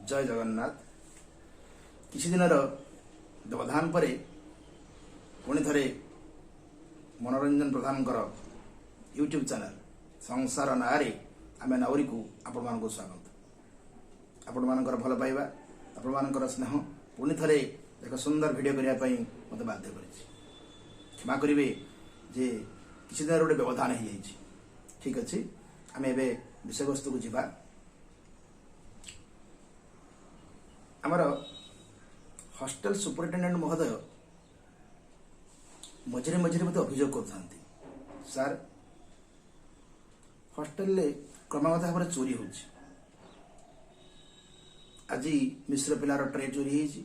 जय जगन्नाथ। किसी दिन व्यवधान पर पुणी थे मनोरंजन प्रधान यूट्यूब चैनल संसार नारे आम नावरी को आपण मान स्वागत। आपण मान भल पाइबा आपण मान स्नेह पुणी थे एक सुंदर वीडियो करने मत बाध्य कर क्षमा करेंगे जे किसी दिन गोटे व्यवधान हो जाए। ठीक अच्छे आम ए विषय वस्तु को जीवा। आमर हॉस्टल सुपरिटेडेंट महोदय मझे मझे मत अभियोग कर सार हॉस्टल क्रमागत भाव में चोरी हो। आज मिश्र पिलार ट्रे चोरी हो,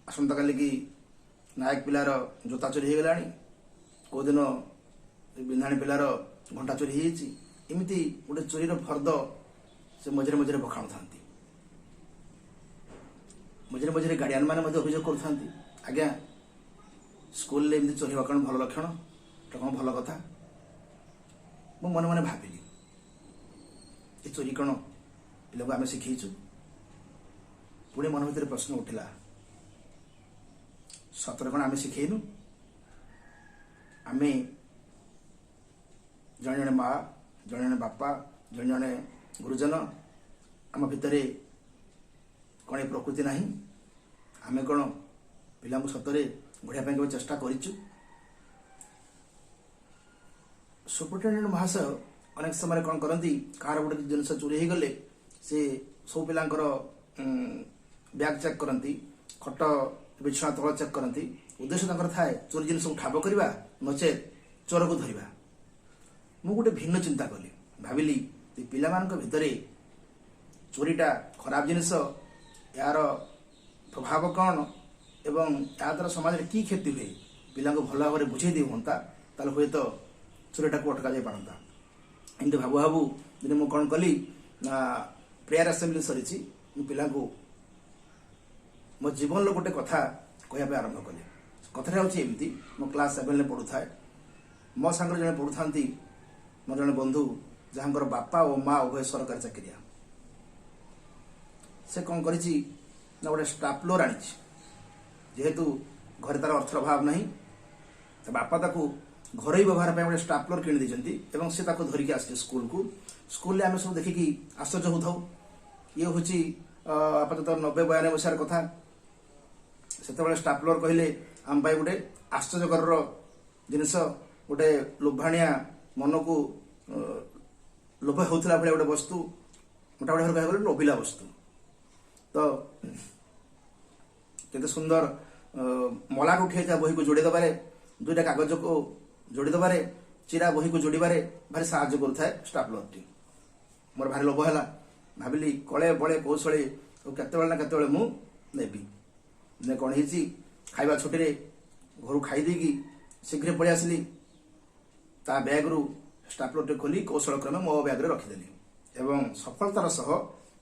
आसंता काली की नायक पिलार जोता चोरी हो गला, कौ दिन बिंधाणी पिलार घंटा चोरी होमती गोटे चोरीर फर्द से मझे मझे बखाणु था। मझे मझे गार्डियन मैंने अभियोग कर आज्ञा स्कूल एमती चोरी हवा कौन भल लक्षण कौन भल कथा। मु मन मन भाविली ये चोरी कौन पिला आम शिखीचु। पुणी मन भर प्रश्न उठिला सतर कौन आम शिखेनु। आम जड़े जड़े माँ जड़े जड़े बापा जड़े जड़े गुरुजन आम भितर कौन ये प्रकृति ना आम कौन पिला सतरे गढ़िया के चेष्टा करूँ। सुपरिटेडेंट महाशय अनेक समय कौन करती कार गोटे जिनस चोरी हो गले से सब पिलांकर बैग चेक करती, खट बिछना तल चेक करती। उद्देश्य थाए चोरी जिन ठाब करवा नचे चोर को धरवा। मु गोटे भिन्न चिंता कली भाविली पिला मान भितर चोरीटा खराब जिनिस यार प्रभाव कौन एवं या द्वारा समाज में की क्षति हुए पिला भल भाव में बुझे दी हाँ ताल हे तो चोरीटा को अटका जा पारता। एमती भाबू भाबू दिन मुझे कौन कली ना प्रेयर असेंबली सरी पिला मो जीवन गोटे कथा कहवाई आरंभ कली। कथा होमती मो क्लास 7 में पढ़ू थाए। मो सांग जड़े पढ़ू था मो जड़े बंधु जहाँ बापा और माँ उभय सरकारी चाकरिया से कौन कर गोटे स्टापलर आनी जेहेतु घर तार अर्थर अभाव ना बापा ताकू घर व्यवहार गोटे स्टापलर किणी से धरिकी आस स्कूल को। स्कूल आम सब देखिकी आश्चर्य होता। ये हूँ आपातः 90-92 मसीहार कथा। से स्टापलर कहले आम पाई गोटे आश्चर्यकर जिनस गोटे लोभाणिया मन को लोभ होता भाई गोटे वस्तु मोटामोटी भाव कह लोभिला वस्तु। तो केते सुंदर मलाट उठे बही को जोड़ी दबारे दुईटा कागज को जोड़ी दबारे चिरा बही को जोड़े भारी साहाଯ୍य करुए स्टापलर टी। मोर भारी लोभ है भाविली कले बड़े कौशले केतबेले ना केतबेले मु नेबी। ने कौन होती खाइबा छुट्टी रे घर खाई देकी शीघ्र पलि आसली ता बैग रु स्टापलर टी खोली कौशल क्रमे मो बैग रे रखिदेली एवं सफलतार सह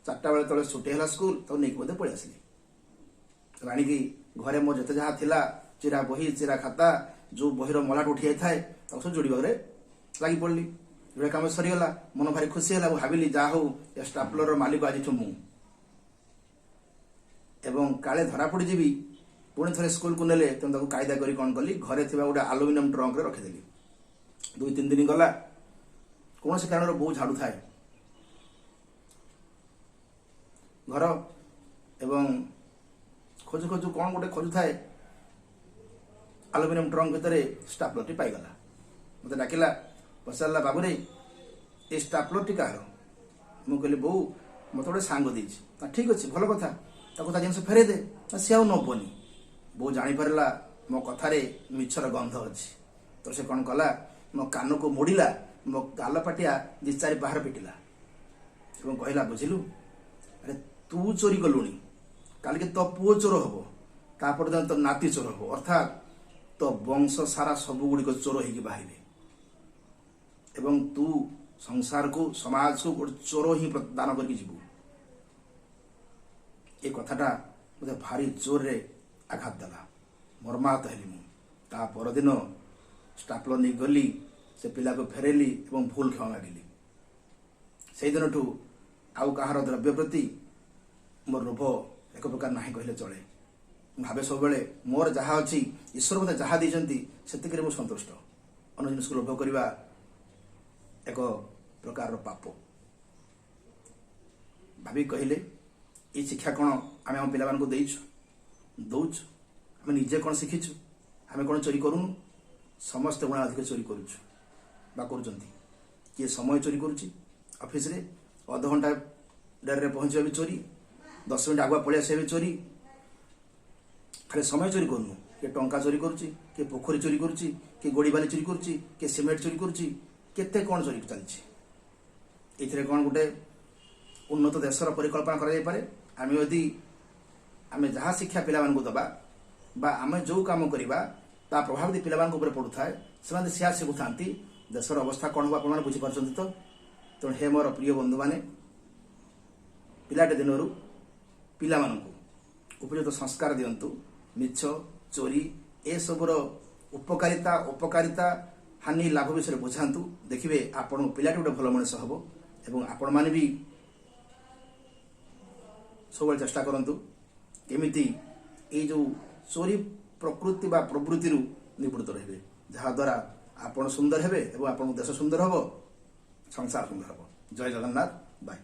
4टा बेले तले छुट्टी है स्कूल तो नहीं बोधे पलि आसली। आनिकी घरे मो जिते जहाँ थिला चिरा बही चिरा खाता जो बहीर मलाट उठी जाए सब जोड़ा लगी पड़ी। जोड़ा कम सरीगला मन भारी खुशी है। भाविली जहा हूँ स्टापलर मालिक आज मु एवं काले धरा पड़ जी पुणी थे स्कूल को नेले तेणु कायदा करी कौन कली घरे गोटे आलुमिनियम ट्रंक रखिदेली। 2-3 दिन गला कौन से कारण बहु झाड़ू थाए घर एवं खोजु खोजु कौन गोटे खोजु थाए आलुमिनियम ट्रंक भितर स्टापलर टी पाईगला। मत डाकिला पचारा बाबू रे ये स्टापलर टी कह मु कहली बो मत गोटे सांग दी ठीक अच्छे भल कथा जिन फेरे दे सी आ नबनी। बो जापारा मो कथार मिछर गंध अच्छी तो से कौन कला मो कान को मोड़ला मो गाल पाटिया 2-4 बाहर पिटिला और कहला बुझिलु अरे तू चोरी कलुणी काल के तो पुओ चोर हम तापर तो नाती चोर हम अर्थात तो वंश सारा सबुगुड़िक चोर हो बाहर एवं तू संसार को समाज को गोटे चोर ही दान करके जीवु। ये कथाटा मुझे भारी जोर रे आघात देला मर्माहत हेली मु। ता परदिन स्टापलर नहीं गली से पिला को फेरेली और भूल क्षमा मागिली। से दिन आउ कहार द्रव्य प्रति मोर लोभ एक प्रकार ना कहले चले भावे सब बेले मोर जहाँ अच्छी ईश्वर मत जहाँ देती से मुझे सन्तुष्ट अन्य जिनिस को लोभ करने एक प्रकार पाप भावी कहले ये शिक्षा कौन आम आम पिला दौच आम निजे कौन शिखीचु आम कौन चोरी करूनु समस्त गुणा अधिक चोरी करुँ किए समय चोरी करुच्ची ऑफिस रे अध घंटा डेरे पहुंचा भी चोरी 10 मिनट आगुआ पलि आसा भी चोरी खाली समय चोरी करूँ किए टंका चोरी करुच्ची किए पोखरी चोरी करुच्ची किए गोड़ी बाली चोरी करुच्ची किए सिमेंट चोरी करुच्ची केते कौन चोरी चलती ये कौन गोटे उन्नत देशर परिकल्पना करा आम यदि आम जहाँ शिक्षा पिला दबा बा आम जो काम करवा ता प्रभाव यदि पिला पड़ू थाए से सिया शिखु था देशर अवस्था कौन हो आप बुझीपार तो तेणु हे मोर प्रिय बंधु मैंने पिलाटे दिन पिला उपयुक्त संस्कार दिंतु मिछ चोरी ए सबुर उपकारिता हानि लाभ विषय बुझातु देखिए आपण पिलाटी गोटे भल मनीष हम एवं आपण मैंने भी सब चेष्टा करूँ केमिति ये जो चोरी प्रकृति बा प्रवृत्ति निवृत्त रहे जहाद्वारा आपण सुंदर हेबे एवं आपण देश सुंदर हम संसार सुंदर हम जय जगन्नाथ बाय।